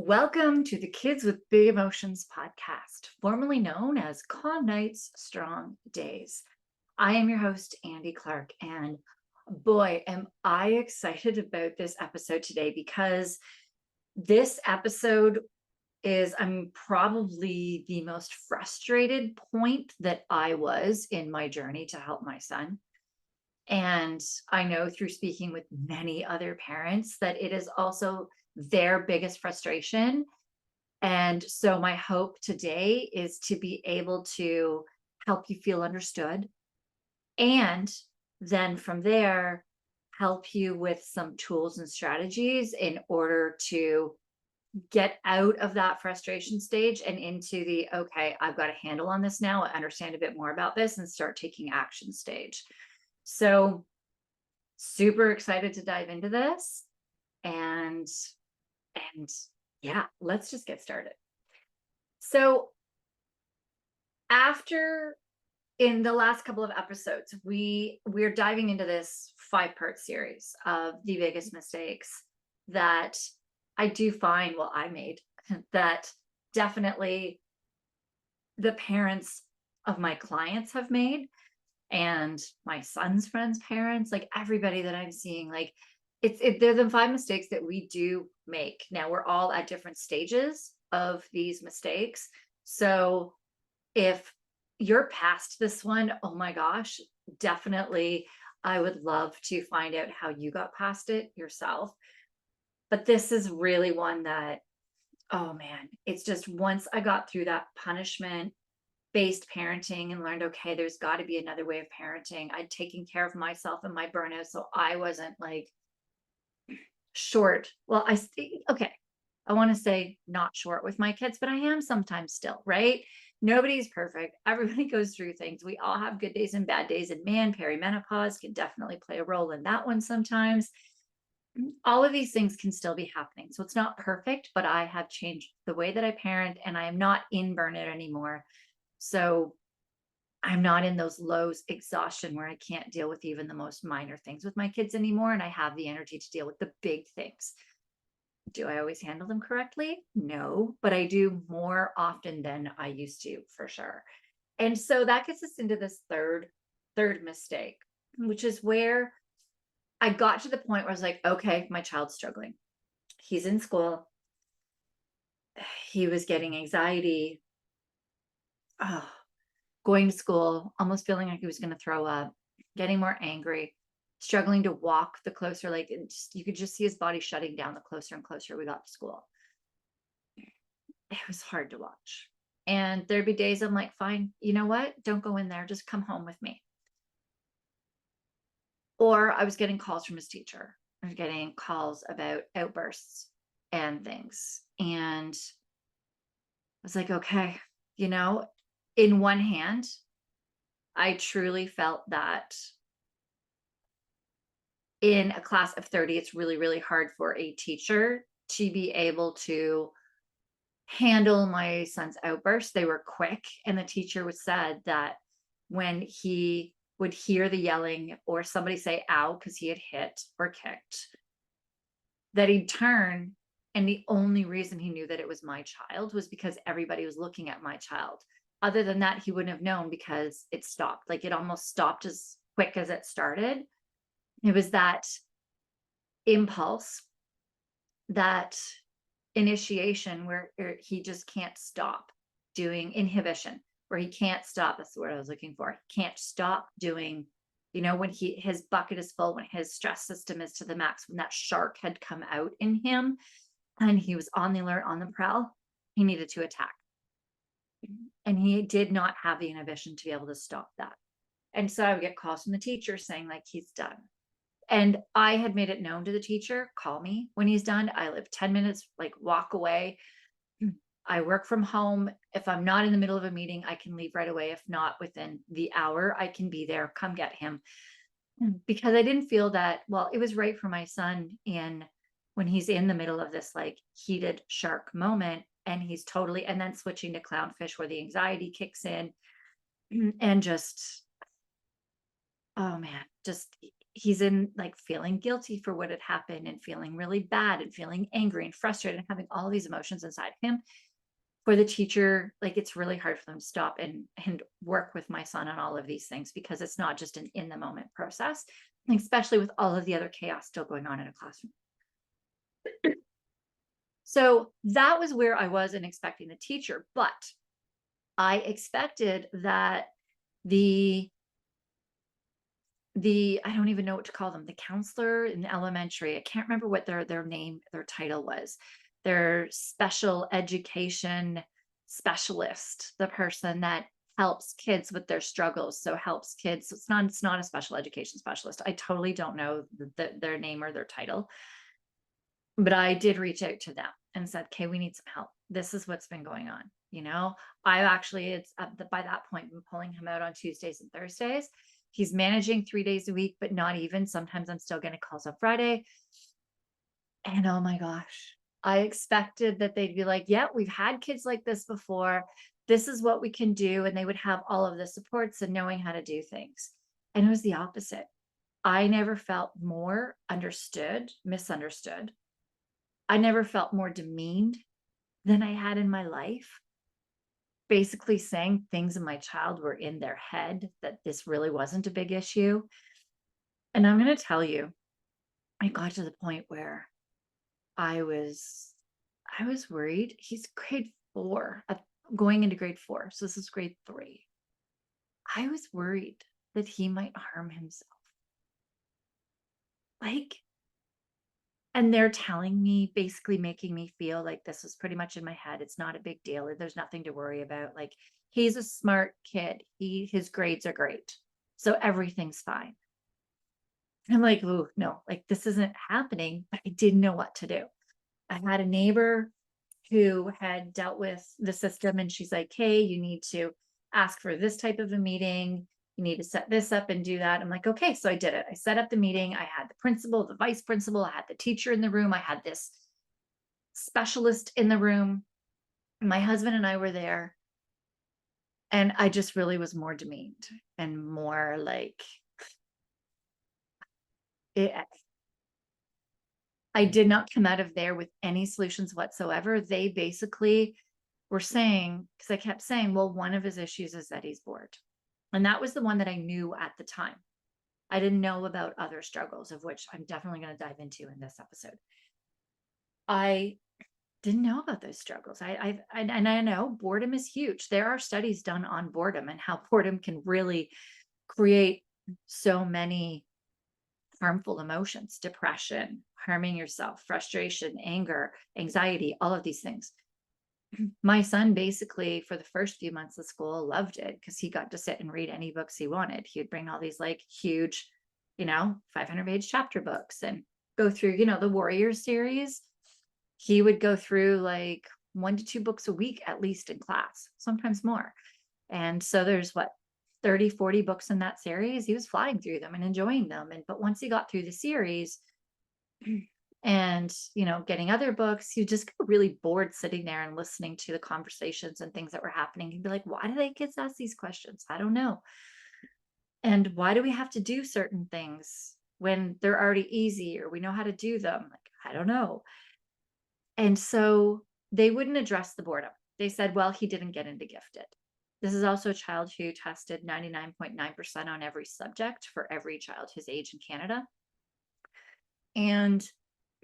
Welcome to the Kids with Big Emotions podcast, formerly known as Calm Nights, Strong Days. I am your host, Andi Clark, and boy, am I excited about this episode today because this episode I'm probably the most frustrated point that I was in my journey to help my son. And I know through speaking with many other parents that it is also their biggest frustration. And so my hope today is to be able to help you feel understood. And then from there, help you with some tools and strategies in order to get out of that frustration stage and into the, okay, I've got a handle on this now. I understand a bit more about this and start taking action stage. So super excited to dive into this. And and yeah, let's just get started. So after in the last couple of episodes, we're diving into this 5-part series of the biggest mistakes that I do find, well, I made that definitely the parents of my clients have made, and my son's friends' parents, like everybody that I'm seeing, like they're the 5 mistakes that we do make. Now we're all at different stages of these mistakes. So if you're past this one, oh my gosh, definitely I would love to find out how you got past it yourself. But this is really one that, oh man, it's just once I got through that punishment based parenting and learned, okay, there's got to be another way of parenting. I'd taken care of myself and my burnout. So I wasn't like short. Well, okay. I want to say not short with my kids, but I am sometimes still, right? Nobody's perfect. Everybody goes through things. We all have good days and bad days. And man, perimenopause can definitely play a role in that one sometimes. All of these things can still be happening. So it's not perfect, but I have changed the way that I parent and I am not in burnout anymore. So I'm not in those lows exhaustion where I can't deal with even the most minor things with my kids anymore. And I have the energy to deal with the big things. Do I always handle them correctly? No, but I do more often than I used to, for sure. And so that gets us into this third mistake, which is where I got to the point where I was like, okay, my child's struggling. He's in school. He was getting anxiety. Oh, going to school, almost feeling like he was going to throw up, getting more angry, struggling to walk the closer, like you could just see his body shutting down the closer and closer we got to school. It was hard to watch. And there'd be days I'm like, fine, you know what? Don't go in there. Just come home with me. Or I was getting calls from his teacher. I was getting calls about outbursts and things. And I was like, okay, you know, in one hand, I truly felt that in a class of 30, it's really, really hard for a teacher to be able to handle my son's outbursts. They were quick. And the teacher was said that when he would hear the yelling or somebody say ow because he had hit or kicked, that he'd turn. And the only reason he knew that it was my child was because everybody was looking at my child. Other than that, he wouldn't have known because it stopped. Like it almost stopped as quick as it started. It was that impulse, that initiation where he just can't stop doing inhibition, where he can't stop. That's the word I was looking for. He can't stop doing, when his bucket is full, when his stress system is to the max, when that shark had come out in him and he was on the alert, on the prowl, he needed to attack. And he did not have the inhibition to be able to stop that. And so I would get calls from the teacher saying, like, he's done. And I had made it known to the teacher, call me when he's done. I live 10 minutes, like walk away. I work from home. If I'm not in the middle of a meeting, I can leave right away. If not within the hour, I can be there, come get him. Because I didn't feel that, well, it was right for my son when he's in the middle of this like heated shark moment and he's totally, and then switching to clownfish where the anxiety kicks in and just, oh man, just he's in like feeling guilty for what had happened and feeling really bad and feeling angry and frustrated and having all these emotions inside him. For the teacher, like it's really hard for them to stop and work with my son on all of these things, because it's not just an in the moment process, especially with all of the other chaos still going on in a classroom. So that was where I wasn't expecting the teacher, but I expected that the I don't even know what to call them, the counselor in elementary, I can't remember what their name, their title was, their special education specialist, the person that helps kids with their struggles, so helps kids. It's not a special education specialist. I totally don't know their name or their title, but I did reach out to them and said, okay, we need some help. This is what's been going on. I actually, it's by that point been pulling him out on Tuesdays and Thursdays. He's managing 3 days a week, but not even. Sometimes I'm still getting calls on Friday. And oh my gosh, I expected that they'd be like, yeah, we've had kids like this before. This is what we can do. And they would have all of the supports and knowing how to do things. And it was the opposite. I never felt more misunderstood. I never felt more demeaned than I had in my life. Basically saying things in my child were in their head, that this really wasn't a big issue. And I'm going to tell you, I got to the point where I was worried. He's grade 4, going into grade 4. So this is grade 3. I was worried that he might harm himself. And they're telling me, basically making me feel like this was pretty much in my head. It's not a big deal. There's nothing to worry about. Like, he's a smart kid. His grades are great. So everything's fine. And I'm like, oh, no, like this isn't happening, but I didn't know what to do. I had a neighbor who had dealt with the system, and she's like, hey, you need to ask for this type of a meeting. You need to set this up and do that. I'm like, okay. So I did it. I set up the meeting. I had the principal, the vice principal, I had the teacher in the room. I had this specialist in the room. My husband and I were there. And I just really was more demeaned and more like I did not come out of there with any solutions whatsoever. They basically were saying, because I kept saying, well, one of his issues is that he's bored. And that was the one that I knew at the time. I didn't know about other struggles, of which I'm definitely going to dive into in this episode. I didn't know about those struggles. And I know boredom is huge. There are studies done on boredom and how boredom can really create so many harmful emotions: depression, harming yourself, frustration, anger, anxiety, all of these things. My son basically for the first few months of school loved it, because he got to sit and read any books he wanted. He would bring all these like huge, 500-page chapter books and go through, the Warriors series. He would go through like 1 to 2 books a week, at least in class, sometimes more. And so there's 30, 40 books in that series. He was flying through them and enjoying them. But once he got through the series, and getting other books, he just got really bored sitting there and listening to the conversations and things that were happening. He'd be like, why do they kids ask these questions? I don't know. And why do we have to do certain things when they're already easy, or we know how to do them? Like, I don't know. And so they wouldn't address the boredom. They said, well, he didn't get into gifted. This is also a child who tested 99.9% on every subject for every child his age in Canada. And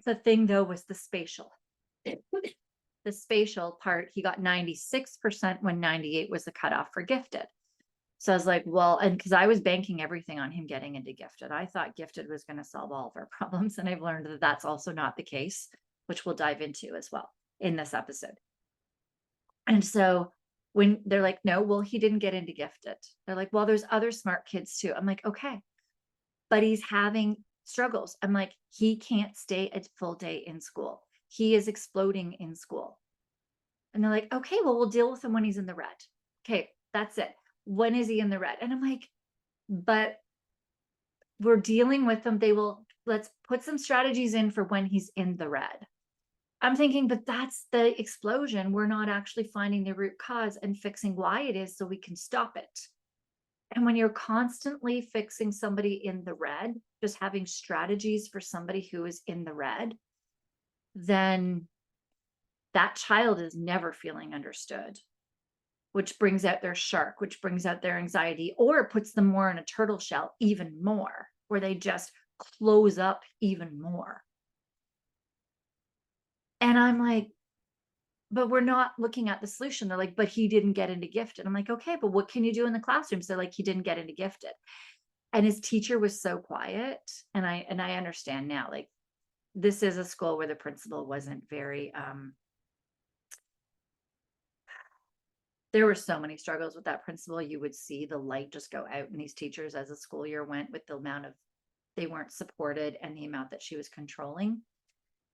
the thing though was the spatial. The spatial part, he got 96% when 98 was the cutoff for gifted. So I was like, well, and because I was banking everything on him getting into gifted. I thought gifted was going to solve all of our problems. And I've learned that that's also not the case, which we'll dive into as well in this episode. And so when they're like, no, well, he didn't get into gifted. They're like, well, there's other smart kids too. I'm like, okay, but he's having struggles. I'm like, he can't stay a full day in school. He is exploding in school. And they're like, okay, well, we'll deal with him when he's in the red. Okay, that's it. When is he in the red? And I'm like, but we're dealing with them. Let's put some strategies in for when he's in the red. I'm thinking, but that's the explosion. We're not actually finding the root cause and fixing why it is so we can stop it. And when you're constantly fixing somebody in the red, just having strategies for somebody who is in the red, then that child is never feeling understood, which brings out their shark, which brings out their anxiety, or puts them more in a turtle shell even more, where they just close up even more. And I'm like, but we're not looking at the solution. They're like, but he didn't get into gifted. I'm like, okay, but what can you do in the classrooms? They're like, he didn't get into gifted. And his teacher was so quiet. And I understand now, like, this is a school where the principal wasn't very, there were so many struggles with that principal. You would see the light just go out in these teachers as the school year went, with the amount of, they weren't supported and the amount that she was controlling.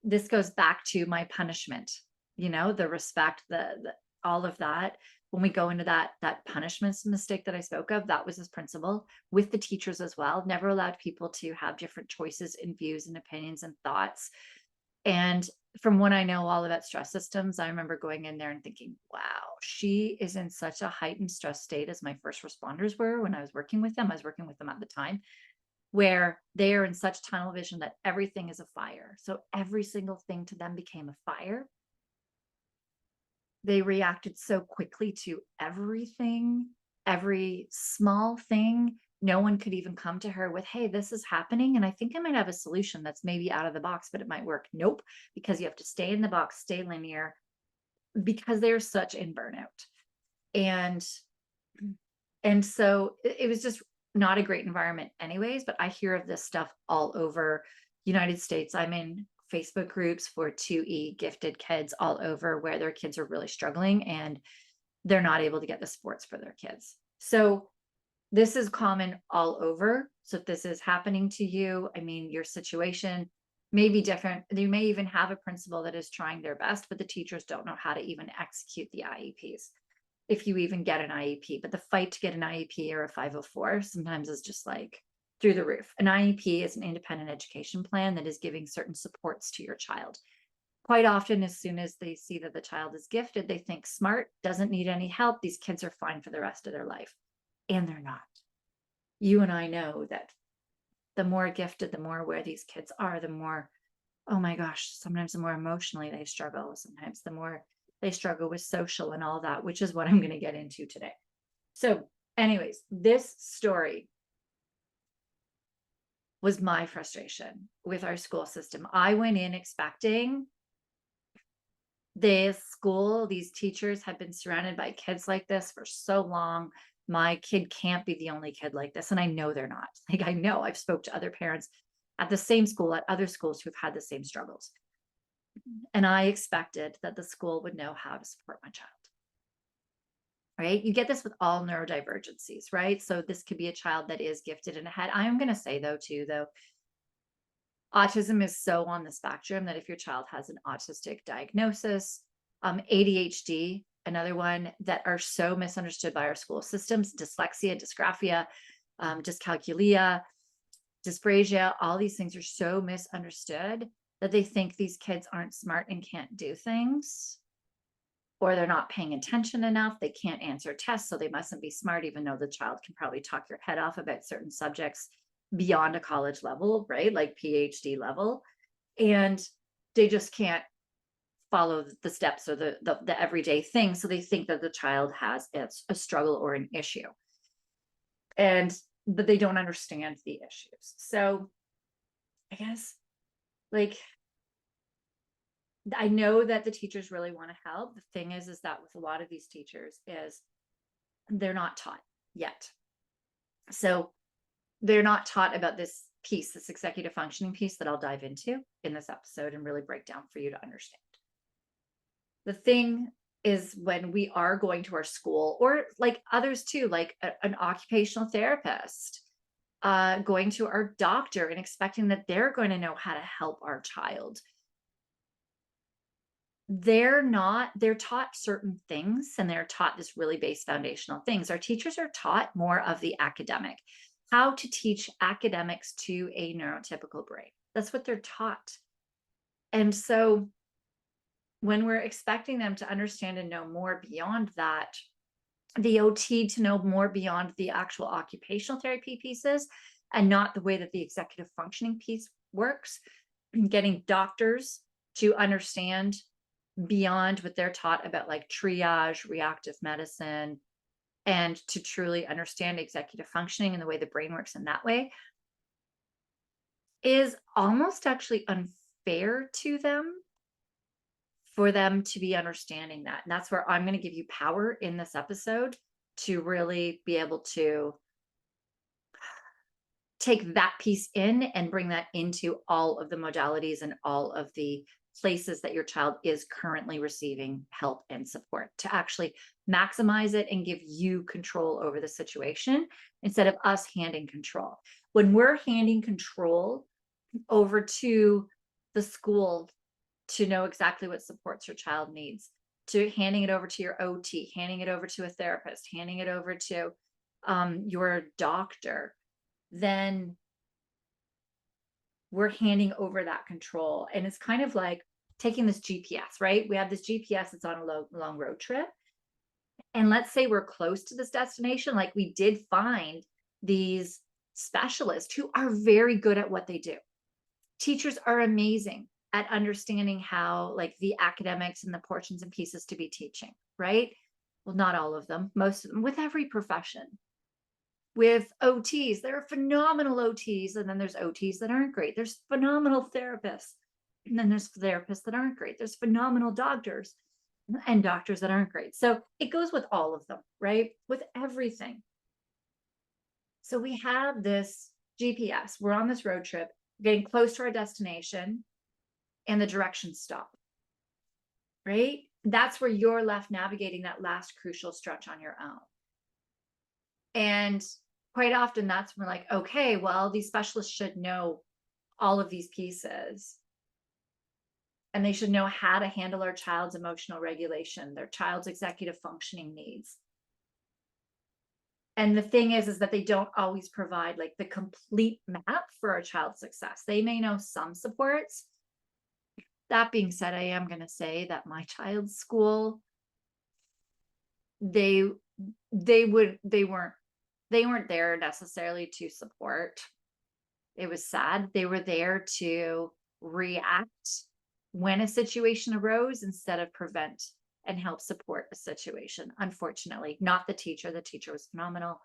This goes back to my punishment, the respect, the all of that. When we go into that punishments mistake that I spoke of, that was his principal with the teachers as well. Never allowed people to have different choices and views and opinions and thoughts. And from what I know all about stress systems, I remember going in there and thinking, wow, she is in such a heightened stress state, as my first responders were when I was working with them. I was working with them at the time, where they are in such tunnel vision that everything is a fire. So every single thing to them became a fire. They reacted so quickly to everything, every small thing. No one could even come to her with, hey, this is happening, and I think I might have a solution that's maybe out of the box, but it might work. Nope, because you have to stay in the box, stay linear, because they're such in burnout. And so it was just not a great environment anyways, but I hear of this stuff all over United States. I'm in Facebook groups for 2E gifted kids all over, where their kids are really struggling and they're not able to get the supports for their kids. So this is common all over. So if this is happening to you, I mean, your situation may be different. You may even have a principal that is trying their best, but the teachers don't know how to even execute the IEPs, if you even get an IEP. But the fight to get an IEP or a 504 sometimes is just like through the roof. An IEP is an independent education plan that is giving certain supports to your child. Quite often, as soon as they see that the child is gifted, they think smart, doesn't need any help, these kids are fine for the rest of their life. And they're not. You and I know that the more gifted, the more aware these kids are, the more, oh my gosh, sometimes the more emotionally they struggle. Sometimes the more they struggle with social and all that, which is what I'm going to get into today. So anyways, this story was my frustration with our school system. I went in expecting this school, these teachers have been surrounded by kids like this for so long. My kid can't be the only kid like this. And I know they're not. Like, I know I've spoke to other parents at the same school, at other schools who've had the same struggles. And I expected that the school would know how to support my child. Right? You get this with all neurodivergencies, right? So this could be a child that is gifted in a head. I am going to say though, autism is so on the spectrum that if your child has an autistic diagnosis, ADHD, another one that are so misunderstood by our school systems, dyslexia, dysgraphia, dyscalculia, dysprasia, all these things are so misunderstood that they think these kids aren't smart and can't do things, or they're not paying attention enough. They can't answer tests, so they mustn't be smart, even though the child can probably talk your head off about certain subjects beyond a college level, right? Like PhD level. And they just can't follow the steps or the everyday thing. So they think that the child has a struggle or an issue. But they don't understand the issues. So I guess, like, I know that the teachers really want to help. The thing is that with a lot of these teachers is they're not taught yet. So they're not taught about this piece, this executive functioning piece that I'll dive into in this episode and really break down for you to understand. The thing is, when we are going to our school, or like others too, like an occupational therapist, going to our doctor and expecting that they're going to know how to help our child. They're taught certain things, and they're taught this really base foundational things. Our teachers are taught more of the academic, how to teach academics to a neurotypical brain. That's what they're taught. And so when we're expecting them to understand and know more beyond that, the OT to know more beyond the actual occupational therapy pieces, and not the way that the executive functioning piece works. Getting doctors to understand beyond what they're taught about like triage, reactive medicine, and to truly understand executive functioning and the way the brain works in that way is almost actually unfair to them for them to be understanding that. And that's where I'm going to give you power in this episode to really be able to take that piece in and bring that into all of the modalities and all of the places that your child is currently receiving help and support to actually maximize it and give you control over the situation instead of us handing control. When we're handing control over to the school to know exactly what supports your child needs, to handing it over to your OT, handing it over to a therapist, handing it over to your doctor, then we're handing over that control. And it's kind of like taking this GPS, right? We have this GPS that's on a long road trip. And let's say we're close to this destination, like we did find these specialists who are very good at what they do. Teachers are amazing at understanding how, like, the academics and the portions and pieces to be teaching, right? Well, not all of them, most of them, with every profession. With OTs, there are phenomenal OTs, and then there's OTs that aren't great. There's phenomenal therapists, and then there's therapists that aren't great. There's phenomenal doctors and doctors that aren't great. So it goes with all of them, right? With everything. So we have this GPS. We're on this road trip, getting close to our destination, and the directions stop, right? That's where you're left navigating that last crucial stretch on your own. And quite often that's when we're like, okay, well, these specialists should know all of these pieces. And they should know how to handle our child's emotional regulation, their child's executive functioning needs. And the thing is that they don't always provide like the complete map for our child's success. They may know some supports. That being said, I am going to say that my child's school, they weren't there necessarily to support. It was sad. They were there to react when a situation arose instead of prevent and help support a situation. Unfortunately, not the teacher. The teacher was phenomenal.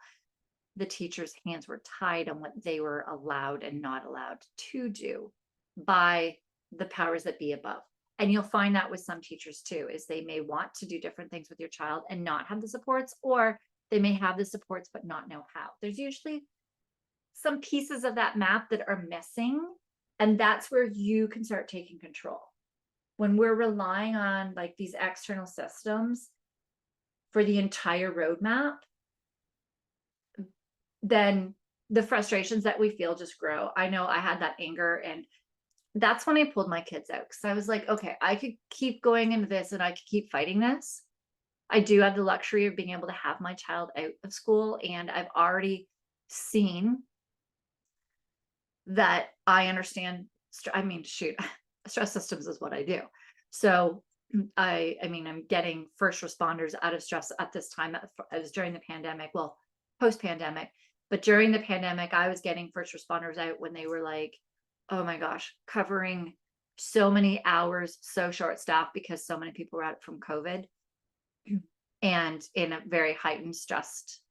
The teacher's hands were tied on what they were allowed and not allowed to do by the powers that be above. And you'll find that with some teachers too, is they may want to do different things with your child and not have the supports, or they may have the supports but not know how. There's usually some pieces of that map that are missing, and that's where you can start taking control. When we're relying on like these external systems for the entire roadmap, then the frustrations that we feel just grow. I know I had that anger, and that's when I pulled my kids out, because I was like, okay, I could keep going into this and I could keep fighting this. I do have the luxury of being able to have my child out of school, and I've already seen that I understand. I mean, shoot, stress systems is what I do. So I mean, I'm getting first responders out of stress at this time. It was during the pandemic, well, post-pandemic, but during the pandemic, I was getting first responders out when they were like, oh my gosh, covering so many hours, so short staffed because so many people were out from COVID and in a very heightened, stressed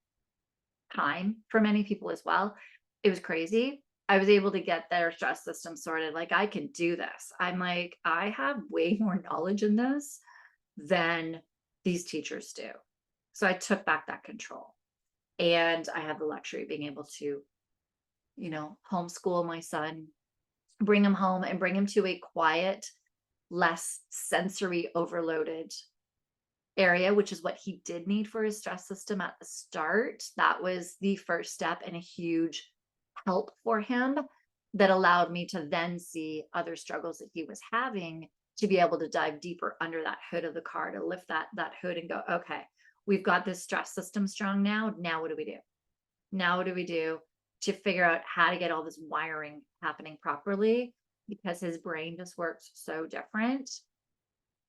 time for many people as well. It was crazy. I was able to get their stress system sorted. Like, I can do this. I'm like, I have way more knowledge in this than these teachers do. So I took back that control, and I have the luxury of being able to, homeschool my son, bring him home and bring him to a quiet, less sensory overloaded area, which is what he did need for his stress system at the start. That was the first step and a huge help for him that allowed me to then see other struggles that he was having, to be able to dive deeper under that hood of the car, to lift that hood and go, okay, we've got this stress system strong now. Now what do we do? Now what do we do to figure out how to get all this wiring happening properly? Because his brain just works so different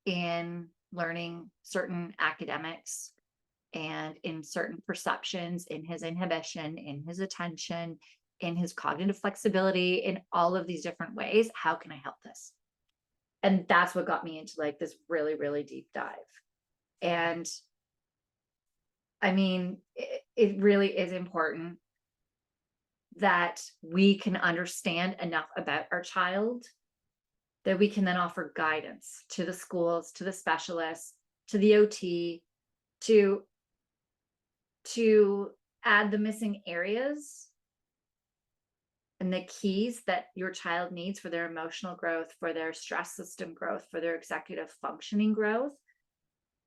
in learning certain academics and in certain perceptions, in his inhibition, in his attention, in his cognitive flexibility, in all of these different ways. How can I help this? And that's what got me into like this really, really deep dive. And I mean, it really is important that we can understand enough about our child that we can then offer guidance to the schools, to the specialists, to the OT, to add the missing areas and the keys that your child needs for their emotional growth, for their stress system growth, for their executive functioning growth,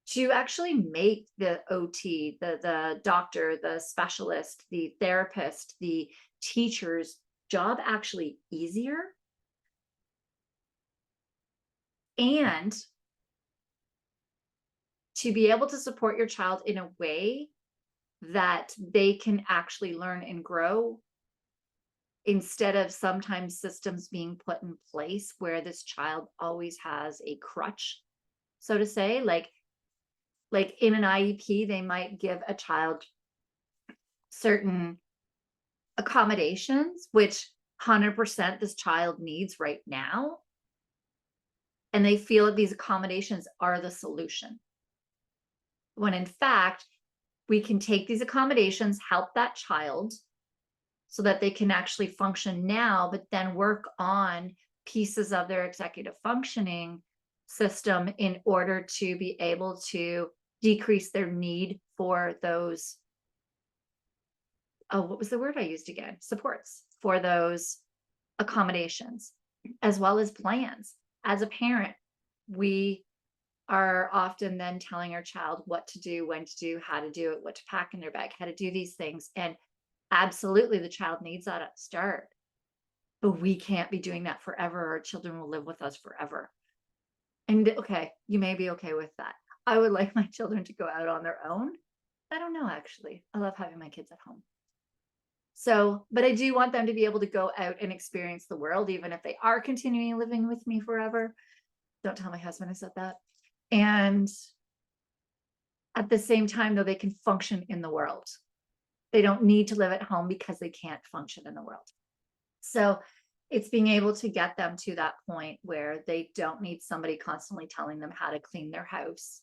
to actually make the OT, the doctor, the specialist, the therapist, the teacher's job actually easier. And to be able to support your child in a way that they can actually learn and grow, instead of sometimes systems being put in place where this child always has a crutch, so to say. Like in an IEP, they might give a child certain accommodations, which 100% this child needs right now. And they feel that these accommodations are the solution. When in fact, we can take these accommodations, help that child so that they can actually function now, but then work on pieces of their executive functioning system in order to be able to decrease their need for those, oh, what was the word I used again? Supports, for those accommodations, as well as plans. As a parent, we are often then telling our child what to do, when to do, how to do it, what to pack in their bag, how to do these things. And absolutely, the child needs that at the start, but we can't be doing that forever. Our children will live with us forever. And okay, you may be okay with that. I would like my children to go out on their own. I don't know, actually. I love having my kids at home. So, but I do want them to be able to go out and experience the world, even if they are continuing living with me forever. Don't tell my husband I said that. And at the same time, though, they can function in the world. They don't need to live at home because they can't function in the world. So it's being able to get them to that point where they don't need somebody constantly telling them how to clean their house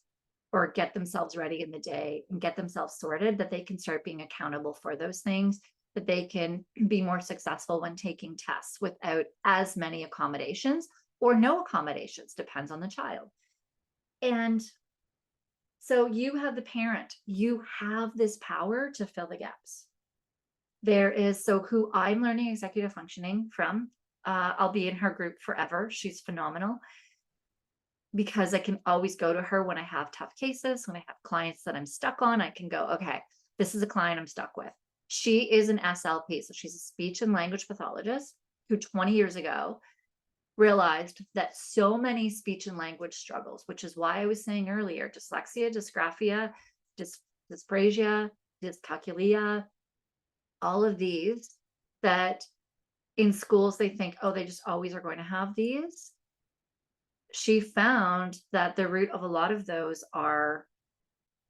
or get themselves ready in the day and get themselves sorted, that they can start being accountable for those things, that they can be more successful when taking tests without as many accommodations or no accommodations, depends on the child. And so you have the parent, you have this power to fill the gaps. There is, so who I'm learning executive functioning from, I'll be in her group forever. She's phenomenal because I can always go to her when I have tough cases, when I have clients that I'm stuck on. I can go, okay, this is a client I'm stuck with. She is an SLP, so she's a speech and language pathologist who 20 years ago realized that so many speech and language struggles, which is why I was saying earlier, dyslexia, dysgraphia, dysprasia, dyscalculia, all of these, that in schools they think, oh, they just always are going to have these. She found that the root of a lot of those are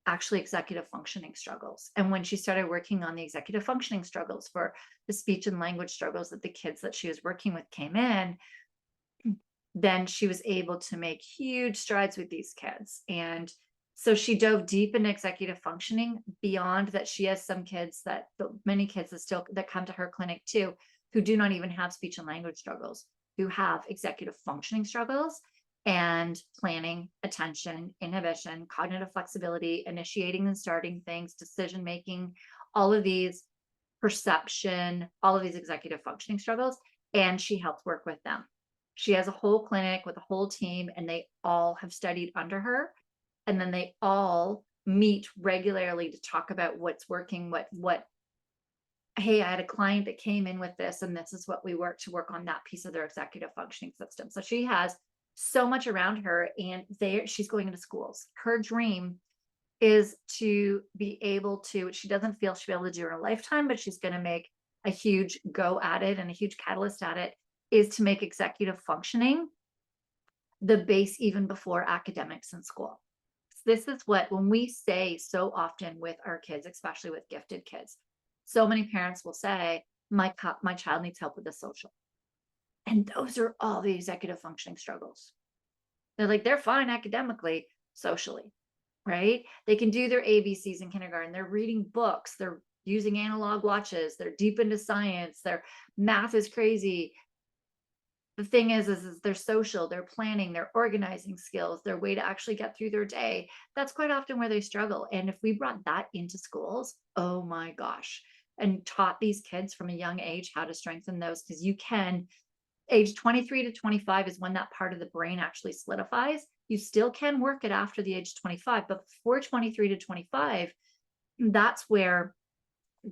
actually executive functioning struggles. And when she started working on the executive functioning struggles for the speech and language struggles that the kids that she was working with came in, then she was able to make huge strides with these kids. And so she dove deep in executive functioning, beyond that. She has some kids that, many kids that come to her clinic too, who do not even have speech and language struggles, who have executive functioning struggles and planning, attention, inhibition, cognitive flexibility, initiating and starting things, decision making, all of these, perception, all of these executive functioning struggles. And she helps work with them. She has a whole clinic with a whole team, and they all have studied under her. And then they all meet regularly to talk about what's working, what, hey, I had a client that came in with this, and this is what we work on that piece of their executive functioning system. So she has so much around her, and she's going into schools. Her dream is to be able to, which she doesn't feel she'll be able to do in her lifetime, but she's going to make a huge go at it and a huge catalyst at it, is to make executive functioning the base even before academics in school. This is what, when we say so often with our kids, especially with gifted kids, so many parents will say, my child needs help with the social. And those are all the executive functioning struggles. They're like, they're fine academically, socially, right? They can do their ABCs in kindergarten. They're reading books. They're using analog watches. They're deep into science. Their math is crazy. The thing is their social, their planning, their organizing skills, their way to actually get through their day. That's quite often where they struggle. And if we brought that into schools, oh my gosh, and taught these kids from a young age how to strengthen those, because you can, age 23 to 25 is when that part of the brain actually solidifies. You still can work it after the age of 25, but before 23 to 25, that's where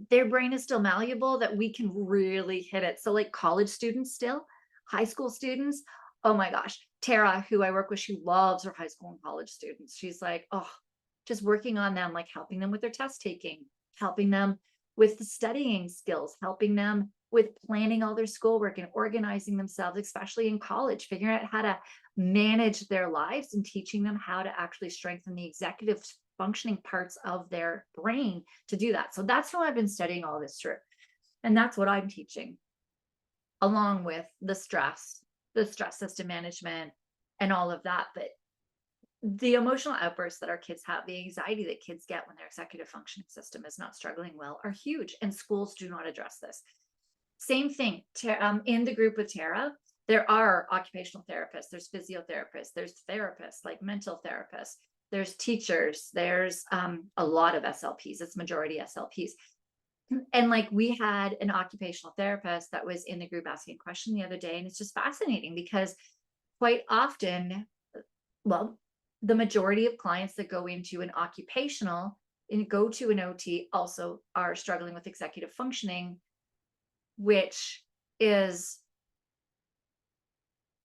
their brain is still malleable, that we can really hit it. So like college students still, high school students, oh my gosh, Tara, who I work with, she loves her high school and college students. She's like, oh, just working on them, like helping them with their test taking, helping them with the studying skills, helping them with planning all their schoolwork and organizing themselves, especially in college, figuring out how to manage their lives and teaching them how to actually strengthen the executive functioning parts of their brain to do that. So that's how I've been studying all this through. And that's what I'm teaching, along with the stress system management and all of that. But the emotional outbursts that our kids have, the anxiety that kids get when their executive functioning system is not struggling well, are huge. And schools do not address this. Same thing in the group with Tara. There are occupational therapists, there's physiotherapists, there's therapists, like mental therapists, there's teachers, there's a lot of SLPs. It's majority SLPs. And like we had an occupational therapist that was in the group asking a question the other day, and it's just fascinating because quite often, well, the majority of clients that go into an occupational and go to an OT also are struggling with executive functioning, which is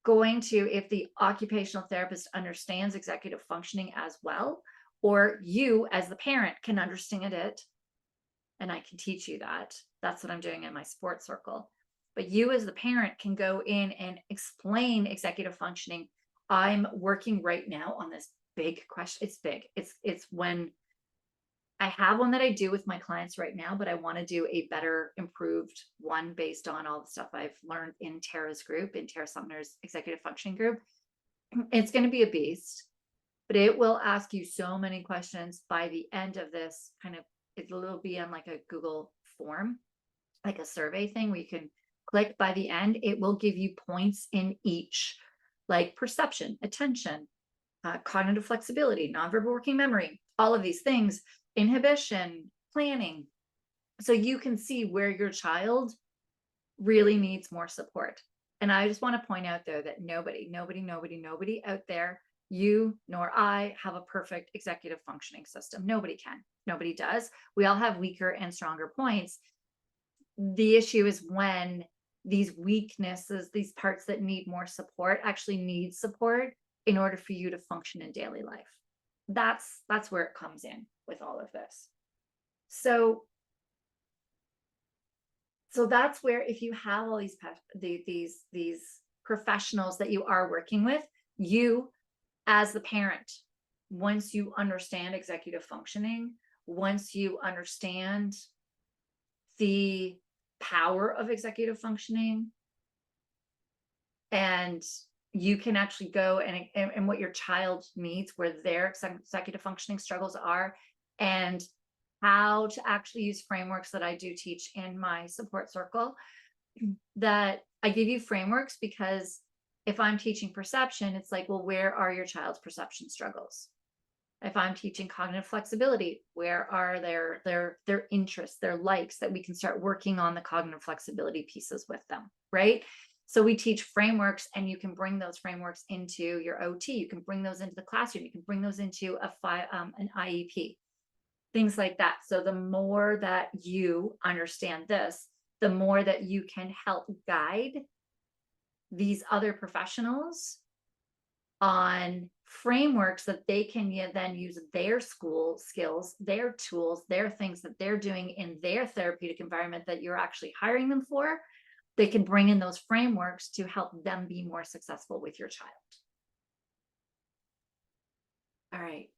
going to, if the occupational therapist understands executive functioning as well, or you as the parent can understand it, and I can teach you that. That's what I'm doing in my sports circle. But you as the parent can go in and explain executive functioning. I'm working right now on this big question. It's big. It's when I have one that I do with my clients right now, but I want to do a better, improved one based on all the stuff I've learned in Tara's group, in Tara Sumner's executive functioning group. It's going to be a beast, but it will ask you so many questions by the end of this kind of, it'll be on like a Google form, like a survey thing where you can click. By the end, it will give you points in each, like perception, attention, cognitive flexibility, nonverbal working memory, all of these things, inhibition, planning. So you can see where your child really needs more support. And I just want to point out though that nobody out there, you nor I, have a perfect executive functioning system. Nobody can. Nobody does. We all have weaker and stronger points. The issue is when these weaknesses, these parts that need more support, actually need support in order for you to function in daily life. That's where it comes in with all of this. So that's where, if you have all these professionals that you are working with, you as the parent, once you understand executive functioning, once you understand the power of executive functioning, and you can actually go and what your child needs, where their executive functioning struggles are, and how to actually use frameworks that I do teach in my support circle. That I give you frameworks because if I'm teaching perception, it's like, well, where are your child's perception struggles? If I'm teaching cognitive flexibility, where are their interests, their likes, that we can start working on the cognitive flexibility pieces with them, right? So we teach frameworks, and you can bring those frameworks into your OT. You can bring those into the classroom. You can bring those into an IEP, things like that. So the more that you understand this, the more that you can help guide these other professionals on frameworks that they can then use their school skills, their tools, their things that they're doing in their therapeutic environment that you're actually hiring them for. They can bring in those frameworks to help them be more successful with your child. All right.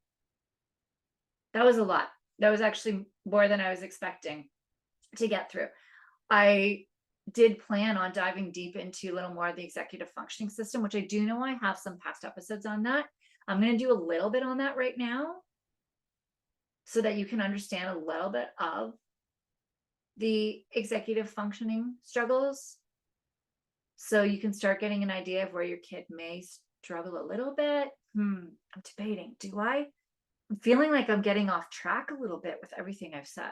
That was a lot. That was actually more than I was expecting to get through. I did plan on diving deep into a little more of the executive functioning system, which I do know I have some past episodes on that. I'm going to do a little bit on that right now so that you can understand a little bit of the executive functioning struggles. So you can start getting an idea of where your kid may struggle a little bit. I'm debating, do I? I'm feeling like I'm getting off track a little bit with everything I've said.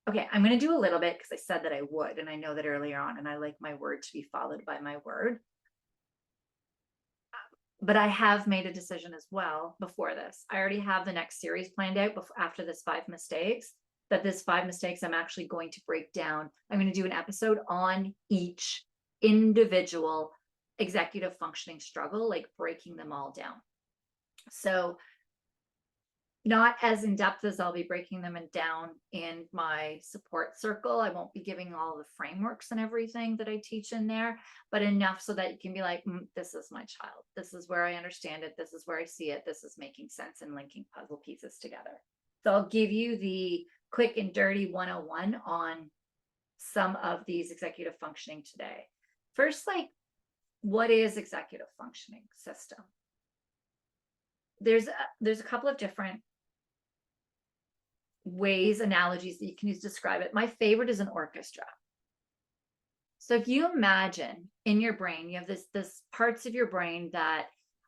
Okay, I'm going to do a little bit because I said that I would, and I know that earlier on, and I like my word to be followed by my word. But I have made a decision as well before this. I already have the next series planned out after this 5 mistakes, that this 5 mistakes I'm actually going to break down. I'm going to do an episode on each individual executive functioning struggle, like breaking them all down. So not as in depth as I'll be breaking them down in my support circle. I won't be giving all the frameworks and everything that I teach in there, but enough so that you can be like, this is my child. This is where I understand it. This is where I see it. This is making sense and linking puzzle pieces together. So I'll give you the quick and dirty 101 on some of these executive functioning today. First, like, what is executive functioning system? There's a couple of different ways, analogies that you can use to describe it. My favorite is an orchestra. So if you imagine in your brain, you have this parts of your brain that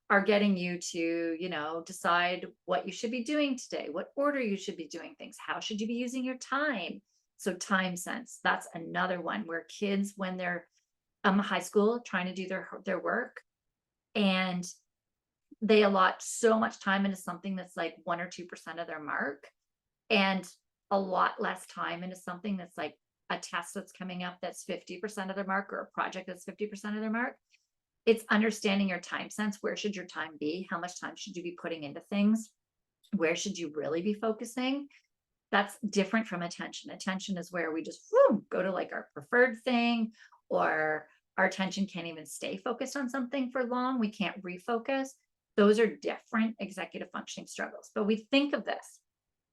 are getting you to, decide what you should be doing today, what order you should be doing things, how should you be using your time. So time sense, that's another one where kids, when they're high school trying to do their work, and they allot so much time into something that's like 1 or 2% of their mark, and a lot less time into something that's like a test that's coming up that's 50% of their mark, or a project that's 50% of their mark. It's understanding your time sense. Where should your time be? How much time should you be putting into things? Where should you really be focusing? That's different from attention. Attention is where we just go to like our preferred thing, or our attention can't even stay focused on something for long. We can't refocus. Those are different executive functioning struggles. But we think of this.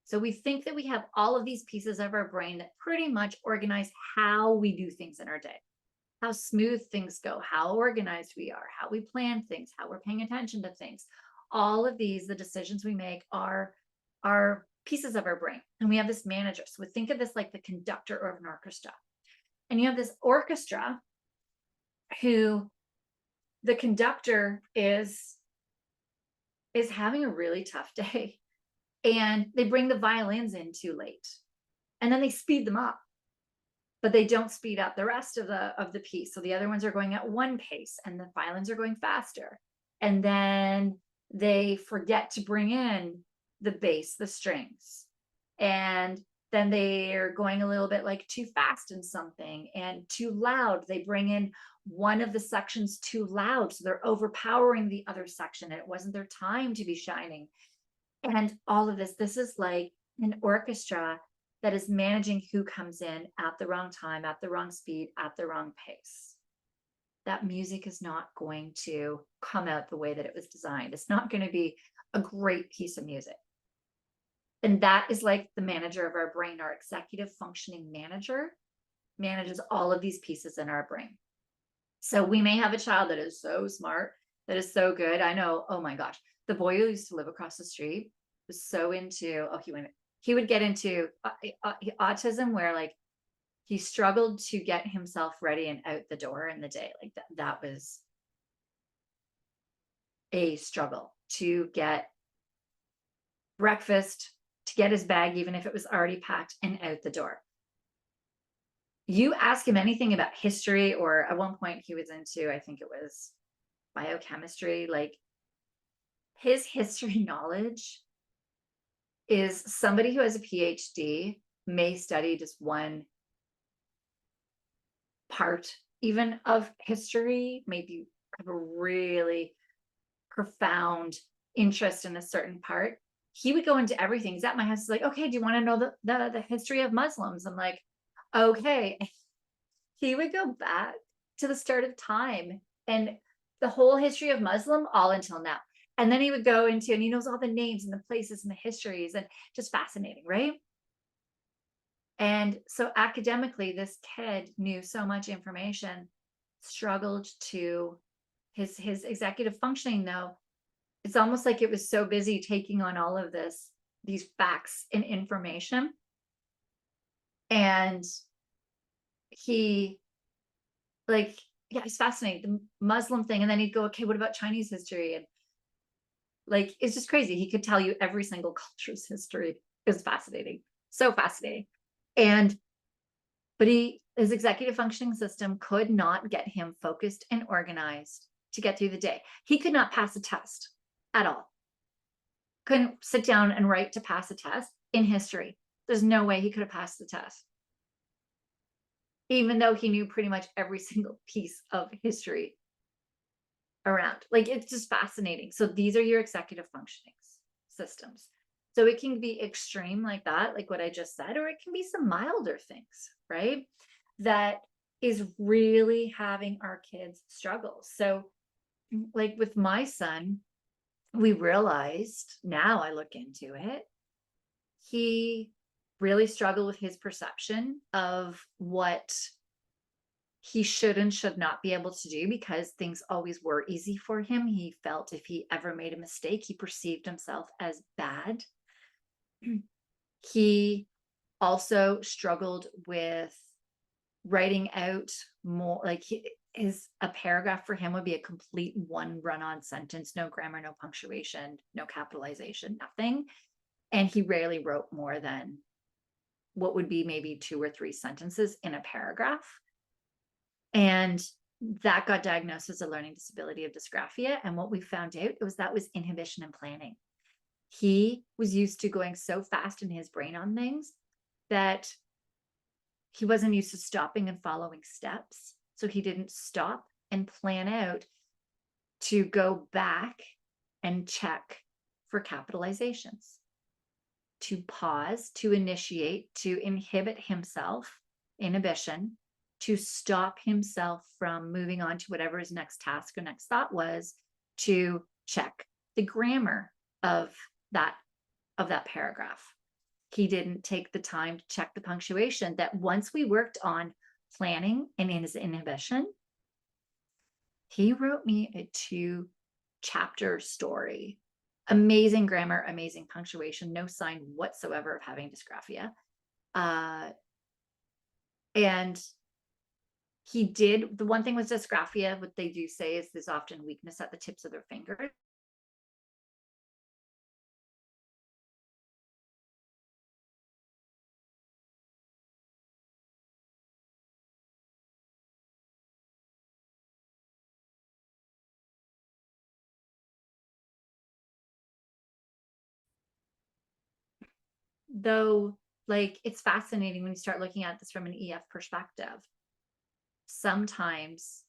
So we think that we have all of these pieces of our brain that pretty much organize how we do things in our day, how smooth things go, how organized we are, how we plan things, how we're paying attention to things. All of these, the decisions we make are pieces of our brain. And we have this manager. So we think of this like the conductor of an orchestra. And you have this orchestra who the conductor is having a really tough day. And they bring the violins in too late, and then they speed them up, but they don't speed up the rest of the piece. So the other ones are going at one pace, and the violins are going faster. And then they forget to bring in the bass, the strings, and then they're going a little bit like too fast in something and too loud. They bring in one of the sections too loud, so they're overpowering the other section, and it wasn't their time to be shining. And all of this is like an orchestra that is managing who comes in at the wrong time, at the wrong speed, at the wrong pace. That music is not going to come out the way that it was designed. It's not going to be a great piece of music. And that is like the manager of our brain. Our executive functioning manager manages all of these pieces in our brain. So we may have a child that is so smart, that is so good. I know, oh my gosh, the boy who used to live across the street was so into, he would get into autism, where like he struggled to get himself ready and out the door in the day. Like that was a struggle to get breakfast, to get his bag, even if it was already packed, and out the door. You ask him anything about history, or at one point he was into, I think it was biochemistry, like his history knowledge is somebody who has a PhD may study just one part even of history, maybe have a really profound interest in a certain part. He would go into everything. He's at my house, he's like, okay, do you want to know the history of Muslims? I'm like, okay. He would go back to the start of time and the whole history of Muslim all until now. And then he would go into, and he knows all the names and the places and the histories, and just fascinating, right? And so academically, this kid knew so much information, struggled to his executive functioning though. It's almost like it was so busy taking on all of these facts and information. And he like, yeah, it's fascinating, the Muslim thing. And then he'd go, okay, what about Chinese history? And like, it's just crazy. He could tell you every single culture's history. It was fascinating. So fascinating. And but his executive functioning system could not get him focused and organized to get through the day. He could not pass a test at all. Couldn't sit down and write to pass a test in history. There's no way he could have passed the test, even though he knew pretty much every single piece of history around. Like, it's just fascinating. So these are your executive functioning systems. So it can be extreme like that, like what I just said, or it can be some milder things, right? That is really having our kids struggle. So like with my son, we realized, now I look into it, he really struggled with his perception of what he should and should not be able to do, because things always were easy for him. He felt if he ever made a mistake, he perceived himself as bad. He also struggled with writing out more, like a paragraph for him would be a complete one run-on sentence, no grammar, no punctuation, no capitalization, nothing. And he rarely wrote more than what would be maybe 2 or 3 sentences in a paragraph. And that got diagnosed as a learning disability of dysgraphia. And what we found out was that was inhibition and planning. He was used to going so fast in his brain on things that he wasn't used to stopping and following steps. So he didn't stop and plan out to go back and check for capitalizations, to pause, to initiate, to inhibit himself, inhibition, to stop himself from moving on to whatever his next task or next thought was, to check the grammar of that paragraph. He didn't take the time to check the punctuation. That once we worked on planning and in his inhibition, he wrote me a 2-chapter story. Amazing grammar, amazing punctuation, no sign whatsoever of having dysgraphia. And he did, the one thing with dysgraphia, what they do say is there's often weakness at the tips of their fingers. Though, like, it's fascinating when you start looking at this from an EF perspective. Sometimes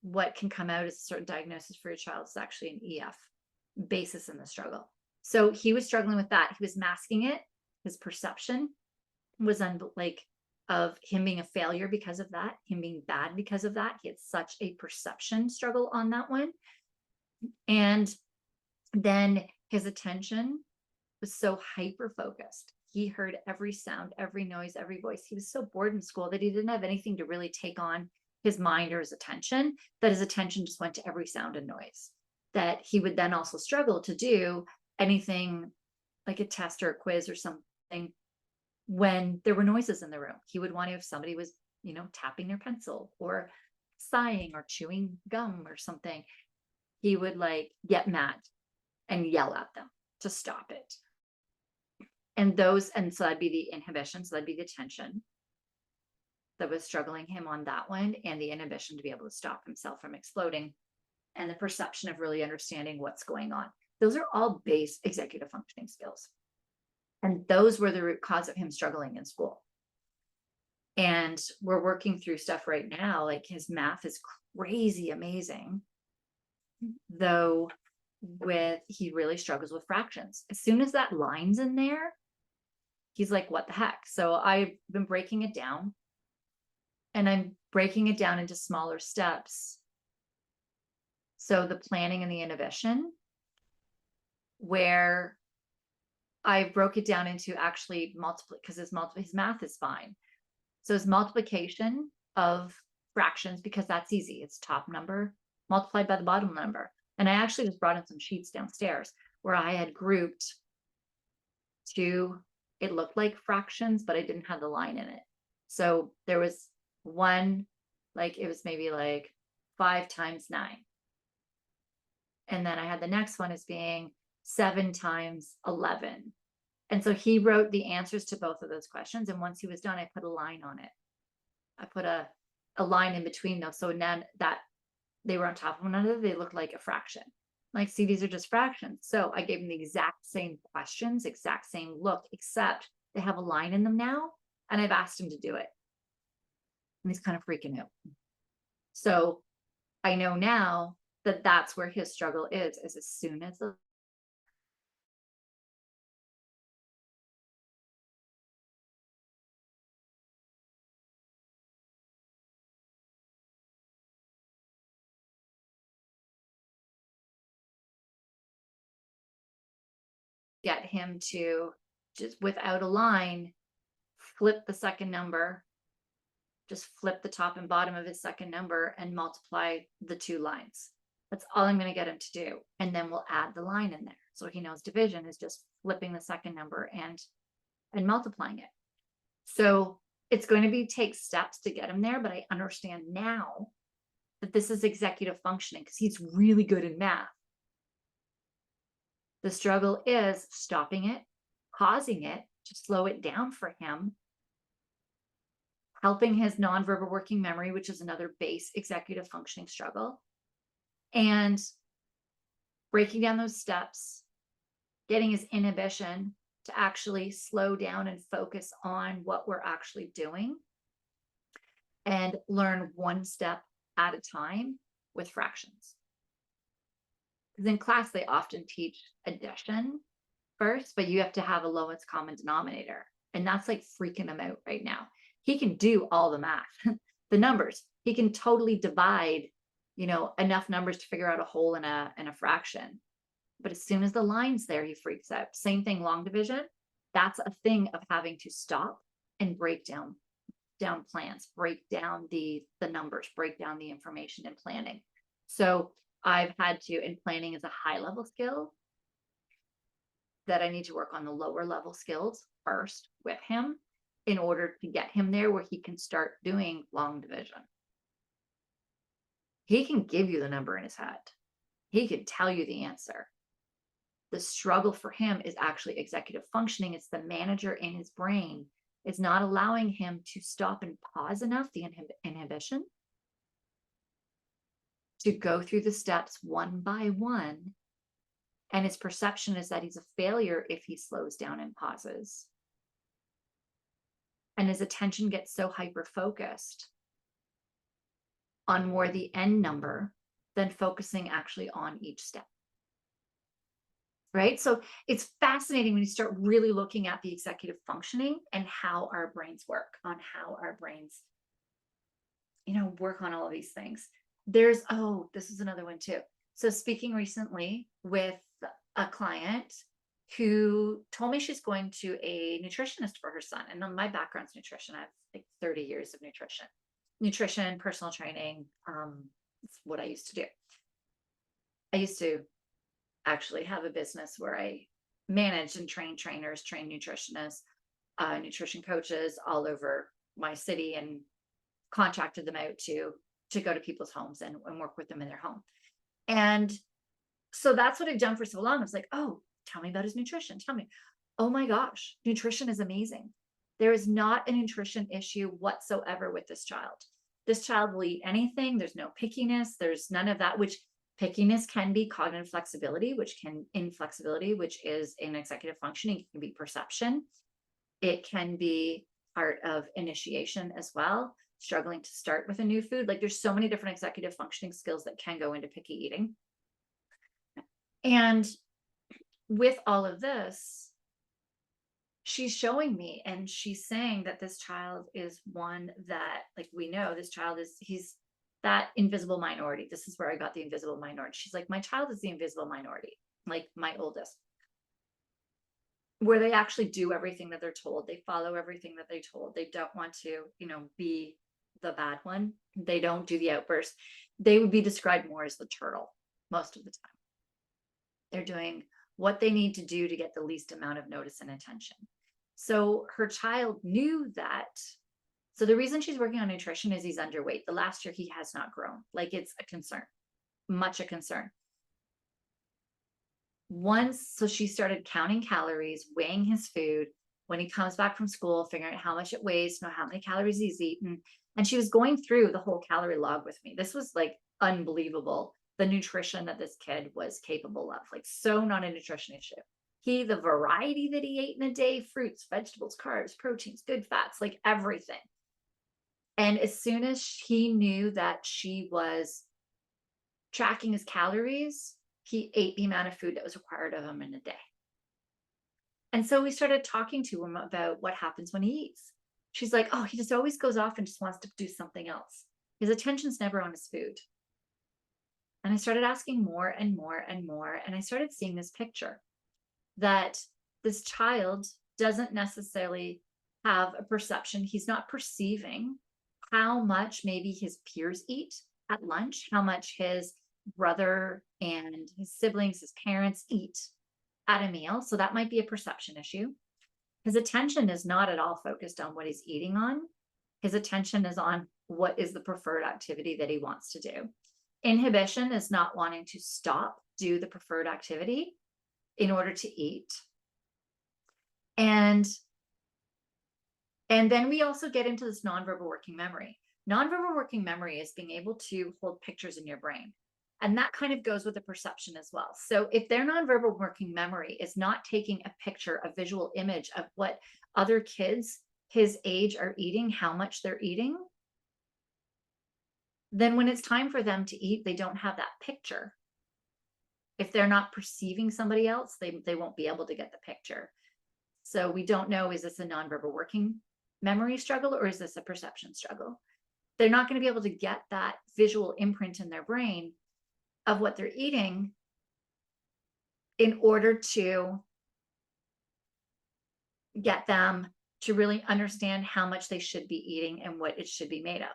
what can come out as a certain diagnosis for your child is actually an EF basis in the struggle. So he was struggling with that. He was masking it. His perception was of him being a failure because of that, him being bad because of that. He had such a perception struggle on that one. And then his attention was so hyper focused. He heard every sound, every noise, every voice. He was so bored in school that he didn't have anything to really take on his mind or his attention, that his attention just went to every sound and noise. That he would then also struggle to do anything like a test or a quiz or something when there were noises in the room. He would want to, if somebody was, tapping their pencil or sighing or chewing gum or something, he would like get mad and yell at them to stop it. And so that'd be the inhibition. So that'd be the tension that was struggling him on that one, and the inhibition to be able to stop himself from exploding, and the perception of really understanding what's going on. Those are all base executive functioning skills. And those were the root cause of him struggling in school. And we're working through stuff right now. Like, his math is crazy amazing, though he really struggles with fractions. As soon as that line's in there, he's like, what the heck? So I've been breaking it down, and I'm breaking it down into smaller steps. So the planning and the inhibition, where I broke it down into actually multiple, because his math is fine. So his multiplication of fractions, because that's easy. It's top number multiplied by the bottom number. And I actually just brought in some sheets downstairs where I had grouped two, it looked like fractions, but I didn't have the line in it. So there was one, like it was maybe like 5 times 9. And then I had the next one as being 7 times 11. And so he wrote the answers to both of those questions. And once he was done, I put a line on it. I put a line in between those. So then that they were on top of one another, they looked like a fraction. Like, see, these are just fractions. So I gave him the exact same questions, exact same look, except they have a line in them now. And I've asked him to do it. And he's kind of freaking out. So I know now that that's where his struggle is as soon as the get him to just without a line, flip the second number, just flip the top and bottom of his second number and multiply the 2 lines. That's all I'm going to get him to do. And then we'll add the line in there. So he knows division is just flipping the second number and multiplying it. So it's going to be take steps to get him there, but I understand now that this is executive functioning because he's really good in math. The struggle is stopping it, causing it to slow it down for him, helping his nonverbal working memory, which is another base executive functioning struggle, and breaking down those steps, getting his inhibition to actually slow down and focus on what we're actually doing and learn one step at a time with fractions. Because in class, they often teach addition first, but you have to have a lowest common denominator. And that's like freaking him out right now. He can do all the math, the numbers. He can totally divide, enough numbers to figure out a whole in a fraction. But as soon as the line's there, he freaks out. Same thing, long division. That's a thing of having to stop and break down plans, break down the numbers, break down the information in planning. So I've had to, in planning is a high level skill that I need to work on the lower level skills first with him in order to get him there where he can start doing long division. He can give you the number in his head. He can tell you the answer. The struggle for him is actually executive functioning. It's the manager in his brain is not allowing him to stop and pause enough, the inhibition, to go through the steps one by one. And his perception is that he's a failure if he slows down and pauses. And his attention gets so hyper-focused on more the end number than focusing actually on each step. Right? So it's fascinating when you start really looking at the executive functioning and how our brains work, on how our brains, work on all of these things. This is another one too. So speaking recently with a client who told me she's going to a nutritionist for her son. And my background's nutrition. I have like 30 years of nutrition, personal training. It's what I used to do. I used to actually have a business where I managed and trained trainers, trained nutritionists, nutrition coaches all over my city and contracted them out to go to people's homes and work with them in their home. And so that's what I've done for so long. I was like, oh, tell me about his nutrition. Tell me. Oh my gosh, nutrition is amazing. There is not a nutrition issue whatsoever with this child. This child will eat anything. There's no pickiness. There's none of that, which pickiness can be cognitive flexibility, inflexibility, which is in executive functioning. It can be perception. It can be part of initiation as well, struggling to start with a new food. Like there's so many different executive functioning skills that can go into picky eating. And with all of this, she's showing me and she's saying that this child is one that, like, we know this child he's that invisible minority. This is where I got the invisible minority. She's like, my child is the invisible minority, like my oldest. where they actually do everything that they're told. They follow everything that they're told. They don't want to, be the bad one. They don't do the outburst. They would be described more as the turtle most of the time. They're doing what they need to do to get the least amount of notice and attention. So her child knew that. So the reason she's working on nutrition is he's underweight. The last year he has not grown. Like, it's a concern, much a concern. So she started counting calories, weighing his food. When he comes back from school, figuring out how much it weighs, know how many calories he's eaten. And she was going through the whole calorie log with me. This was like unbelievable, the nutrition that this kid was capable of. Like, so not a nutrition issue. The variety that he ate in a day, fruits, vegetables, carbs, proteins, good fats, like everything. And as soon as he knew that she was tracking his calories, he ate the amount of food that was required of him in a day. And so we started talking to him about what happens when he eats. She's like, oh, he just always goes off and just wants to do something else. His attention's never on his food. And I started asking more and more and more. And I started seeing this picture that this child doesn't necessarily have a perception. He's not perceiving how much maybe his peers eat at lunch, how much his brother and his siblings, his parents eat at a meal. So that might be a perception issue. His attention is not at all focused on what he's eating on. His attention is on what is the preferred activity that he wants to do. Inhibition is not wanting to do the preferred activity in order to eat. And then we also get into this nonverbal working memory. Nonverbal working memory is being able to hold pictures in your brain. And that kind of goes with the perception as well. So if their nonverbal working memory is not taking a picture, a visual image of what other kids his age are eating, how much they're eating, then when it's time for them to eat, they don't have that picture. If they're not perceiving somebody else, they won't be able to get the picture. So we don't know, is this a nonverbal working memory struggle or is this a perception struggle? They're not going to be able to get that visual imprint in their brain of what they're eating in order to get them to really understand how much they should be eating and what it should be made of.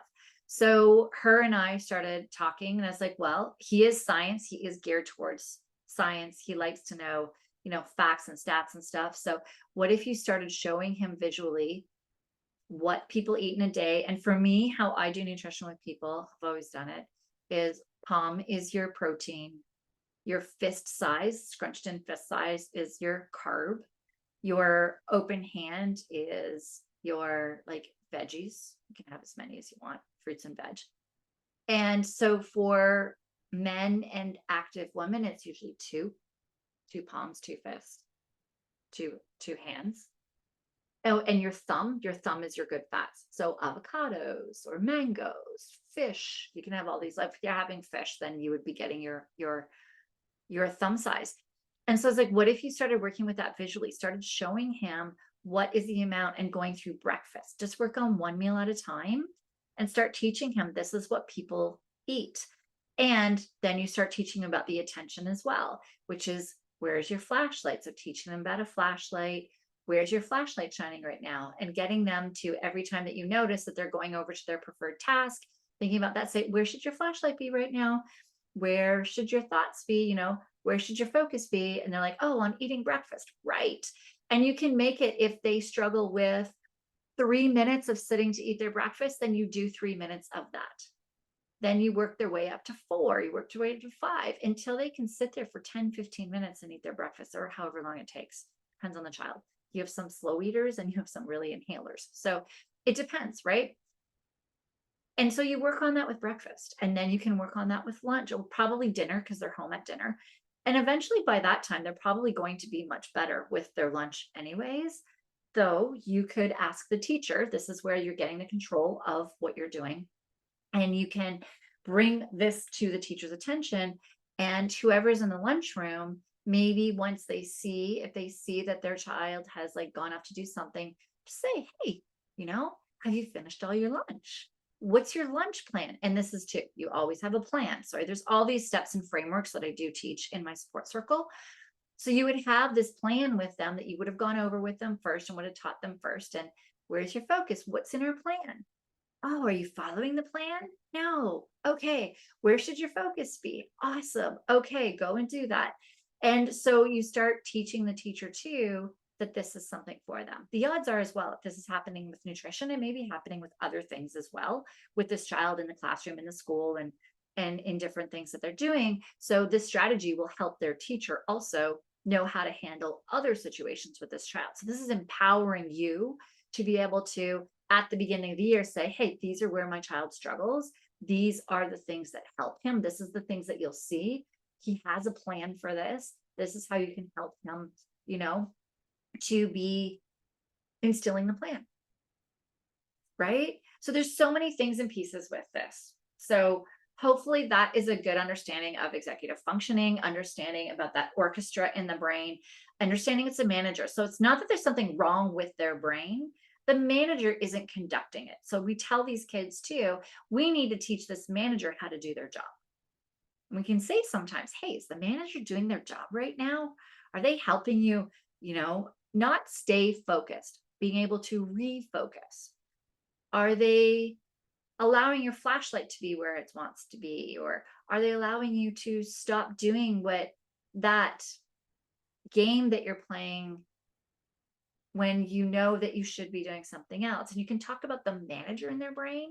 So her and I started talking, and I was like, well, he is science. He is geared towards science. He likes to know, facts and stats and stuff. So what if you started showing him visually what people eat in a day? And for me, how I do nutrition with people, I've always done it, is palm is your protein. Your fist size, scrunched in fist size, is your carb. Your open hand is your veggies. You can have as many as you want, fruits and veg. And so for men and active women, it's usually two palms, two fists, two hands. Oh, and your thumb is your good fats. So avocados or mangoes, fish. You can have all these. If you're having fish, then you would be getting your thumb size. And so it's like, what if you started working with that visually, started showing him what is the amount and going through breakfast, just work on one meal at a time and start teaching him this is what people eat. And then you start teaching about the attention as well, which is, where's your flashlight? So teaching them about a flashlight. Where's your flashlight shining right now? And getting them to, every time that you notice that they're going over to their preferred task, thinking about that, say, where should your flashlight be right now? Where should your thoughts be? Where should your focus be? And they're like, oh, on eating breakfast. Right. And you can make it, if they struggle with 3 minutes of sitting to eat their breakfast, then you do 3 minutes of that. Then you work their way up to 4, you work your way up to 5, until they can sit there for 10, 15 minutes and eat their breakfast, or however long it takes. Depends on the child. You have some slow eaters and you have some really inhalers. So it depends, right? And so you work on that with breakfast, and then you can work on that with lunch, or probably dinner, because they're home at dinner. And eventually by that time, they're probably going to be much better with their lunch anyways. Though you could ask the teacher, this is where you're getting the control of what you're doing. And you can bring this to the teacher's attention, and whoever's in the lunchroom, maybe once if they see that their child has gone off to do something, just say, hey, have you finished all your lunch? What's your lunch plan? And this is too, you always have a plan. So there's all these steps and frameworks that I do teach in my support circle. So you would have this plan with them that you would have gone over with them first and would have taught them first. And where's your focus? What's in our plan? Oh, are you following the plan? No. Okay. Where should your focus be? Awesome. Okay, go and do that. And so you start teaching the teacher too that this is something for them. The odds are as well, if this is happening with nutrition, it may be happening with other things as well, with this child in the classroom, in the school, and in different things that they're doing. So this strategy will help their teacher also know how to handle other situations with this child. So this is empowering you to be able to, at the beginning of the year, say, hey, these are where my child struggles. These are the things that help him. This is the things that you'll see. He has a plan for this. This is how you can help him, to be instilling the plan. Right? So there's so many things and pieces with this. So hopefully that is a good understanding of executive functioning, understanding about that orchestra in the brain, understanding it's a manager. So it's not that there's something wrong with their brain. The manager isn't conducting it. So we tell these kids too, we need to teach this manager how to do their job. And we can say sometimes, hey, is the manager doing their job right now? Are they helping you, not stay focused, being able to refocus? Are they allowing your flashlight to be where it wants to be? Or are they allowing you to stop doing what that game that you're playing when you know that you should be doing something else? And you can talk about the manager in their brain.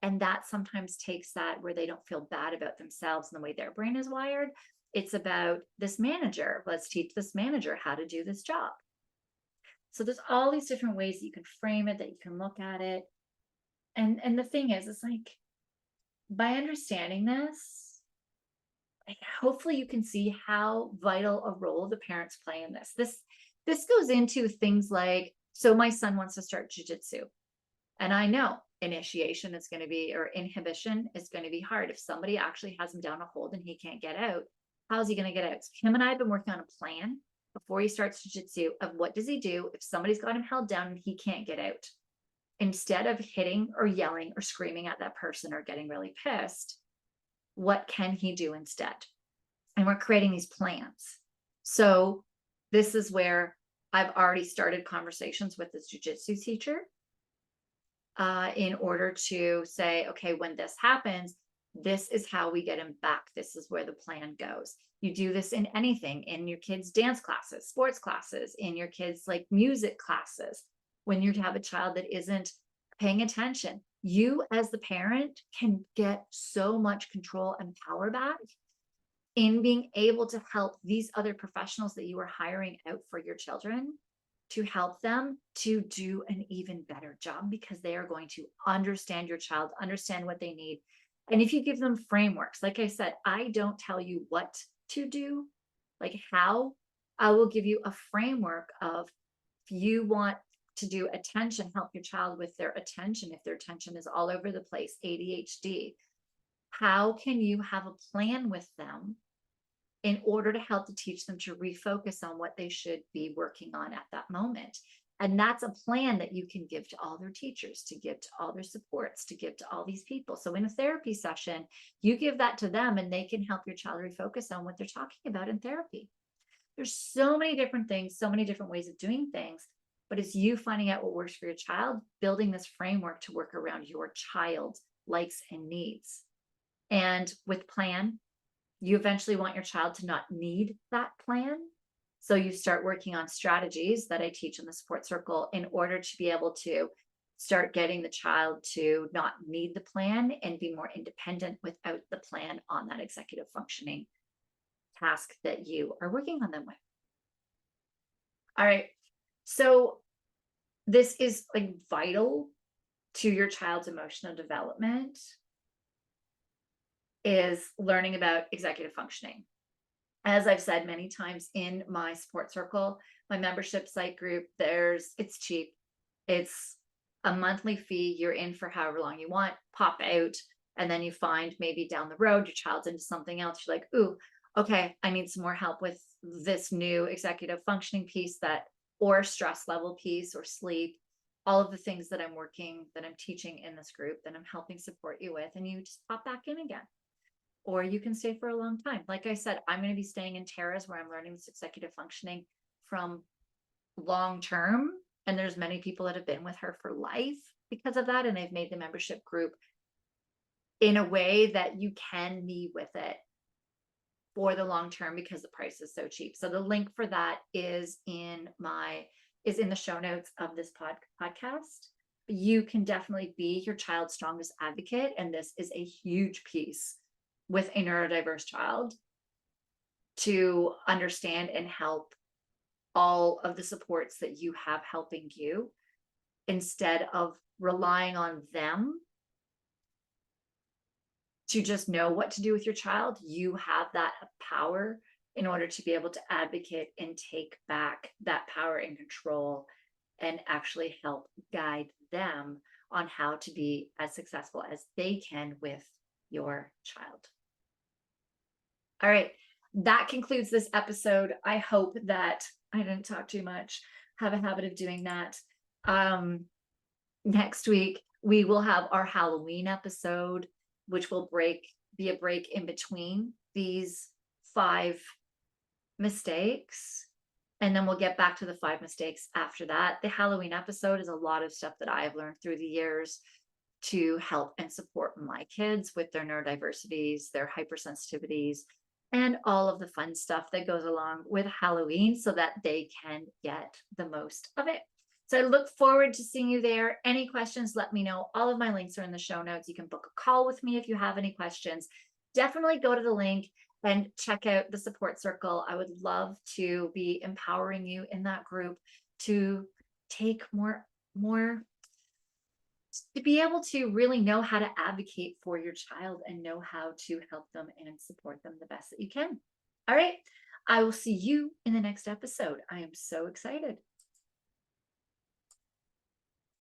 And that sometimes takes that where they don't feel bad about themselves and the way their brain is wired. It's about this manager. Let's teach this manager how to do this job. So there's all these different ways that you can frame it, that you can look at it. And the thing is, it's like, by understanding this, like, hopefully you can see how vital a role the parents play in this. This goes into things like, so my son wants to start jujitsu, and I know initiation is going to be, or inhibition is going to be hard. If somebody actually has him down a hold and he can't get out, how's he going to get out? So him and I have been working on a plan before he starts jujitsu of what does he do if somebody's got him held down and he can't get out. Instead of hitting or yelling or screaming at that person or getting really pissed, what can he do instead? And we're creating these plans. So this is where I've already started conversations with this jujitsu teacher in order to say, okay, when this happens, this is how we get him back. This is where the plan goes. You do this in anything, in your kids' dance classes, sports classes, in your kids' like music classes. When you have a child that isn't paying attention, you as the parent can get so much control and power back in being able to help these other professionals that you are hiring out for your children, to help them to do an even better job, because they are going to understand your child, understand what they need. And if you give them frameworks, like I said, I don't tell you what to do, like how. I will give you a framework of, if you want to do attention, help your child with their attention, if their attention is all over the place, ADHD, how can you have a plan with them in order to help to teach them to refocus on what they should be working on at that moment? And that's a plan that you can give to all their teachers, to give to all their supports, to give to all these people. So in a therapy session, you give that to them and they can help your child refocus on what they're talking about in therapy. There's so many different things, so many different ways of doing things, but it's you finding out what works for your child, building this framework to work around your child's likes and needs. And with plan, you eventually want your child to not need that plan. So you start working on strategies that I teach in the support circle in order to be able to start getting the child to not need the plan and be more independent without the plan on that executive functioning task that you are working on them with. All right. So this is like vital to your child's emotional development, is learning about executive functioning. As I've said many times in my support circle, my membership site group, it's cheap. It's a monthly fee. You're in for however long you want, pop out, and then you find maybe down the road your child's into something else. You're like, ooh, okay, I need some more help with this new executive functioning piece, or stress level piece, or sleep, all of the things that I'm teaching in this group that I'm helping support you with, and you just pop back in again. or you can stay for a long time. Like I said, I'm going to be staying in Tara's where I'm learning this executive functioning from long term. And there's many people that have been with her for life because of that. And they've made the membership group in a way that you can be with it for the long term because the price is so cheap. So the link for that is in the show notes of this podcast. You can definitely be your child's strongest advocate. And this is a huge piece with a neurodiverse child to understand and help all of the supports that you have helping you instead of relying on them to just know what to do with your child. You have that power in order to be able to advocate and take back that power and control and actually help guide them on how to be as successful as they can with your child. All right, that concludes this episode. I hope that I didn't talk too much. Have a habit of doing that. Next week, we will have our Halloween episode, which will be a break in between these 5 mistakes. And then we'll get back to the 5 mistakes after that. The Halloween episode is a lot of stuff that I have learned through the years to help and support my kids with their neurodiversities, their hypersensitivities, and all of the fun stuff that goes along with Halloween so that they can get the most of it. So I look forward to seeing you there. Any questions, let me know. All of my links are in the show notes. You can book a call with me if you have any questions. Definitely go to the link and check out the support circle. I would love to be empowering you in that group to take more to be able to really know how to advocate for your child and know how to help them and support them the best that you can. All right. I will see you in the next episode. I am so excited.